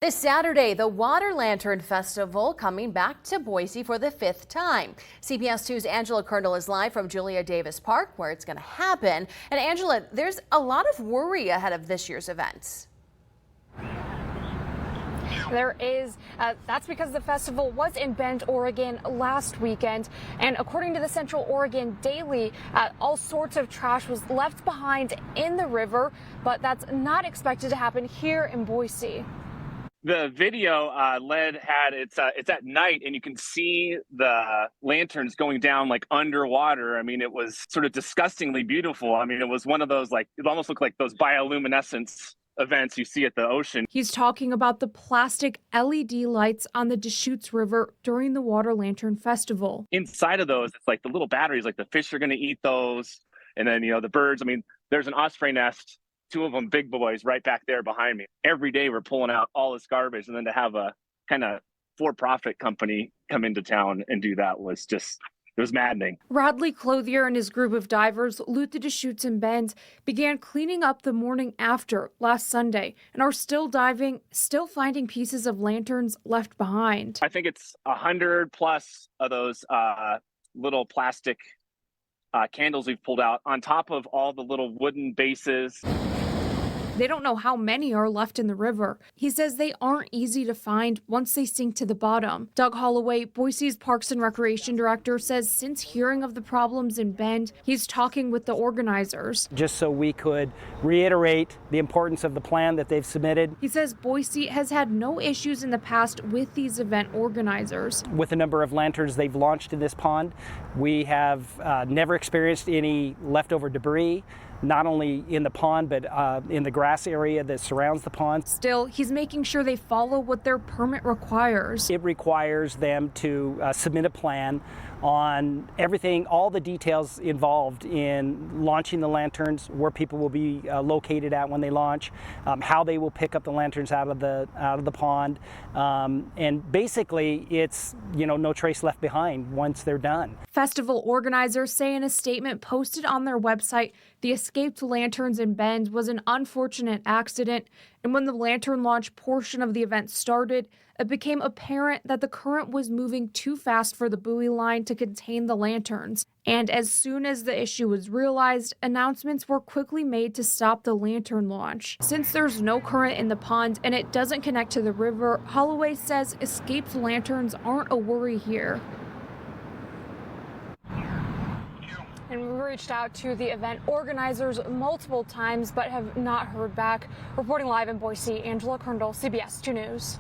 This Saturday, the Water Lantern Festival coming back to Boise for the 5th time. CBS 2's Angela Kernel is live from Julia Davis Park, where it's going to happen. And Angela, there's a lot of worry ahead of this year's events. There is. That's because the festival was in Bend, Oregon last weekend. And according to the Central Oregon Daily, all sorts of trash was left behind in the river. But that's not expected to happen here in Boise. The video it's at night, and you can see the lanterns going down like underwater. I mean, it was sort of disgustingly beautiful. I mean, it was one of those, like, it almost looked like those bioluminescence events you see at the ocean. He's talking about the plastic LED lights on the Deschutes River during the Water Lantern Festival. Inside of those, it's like the little batteries, like the fish are going to eat those. And then, the birds. I mean, there's an osprey nest, 2 of them big boys right back there behind me. Every day we're pulling out all this garbage, and then to have a kind of for-profit company come into town and do that was just, it was maddening. Radley Clothier and his group of divers loot the Deschutes and Bend began cleaning up the morning after last Sunday and are still diving, still finding pieces of lanterns left behind. I think it's 100 plus of those little plastic candles we've pulled out on top of all the little wooden bases. They don't know how many are left in the river. He says they aren't easy to find once they sink to the bottom. Doug Holloway, Boise's Parks and Recreation Director, says since hearing of the problems in Bend, he's talking with the organizers. Just so we could reiterate the importance of the plan that they've submitted. He says Boise has had no issues in the past with these event organizers. With the number of lanterns they've launched in this pond, we have never experienced any leftover debris, not only in the pond, but in the grass area that surrounds the pond. Still, he's making sure they follow what their permit requires. It requires them to submit a plan on everything, all the details involved in launching the lanterns, where people will be located at when they launch, how they will pick up the lanterns out of the pond, and basically it's no trace left behind once they're done. Festival organizers say in a statement posted on their website, the escaped lanterns in Bend was an unfortunate accident, and when the lantern launch portion of the event started, it became apparent that the current was moving too fast for the buoy line to contain the lanterns. And as soon as the issue was realized, announcements were quickly made to stop the lantern launch. Since there's no current in the pond and it doesn't connect to the river, Holloway says escaped lanterns aren't a worry here. And we reached out to the event organizers multiple times but have not heard back. Reporting live in Boise, Angela Kernel, CBS 2 News.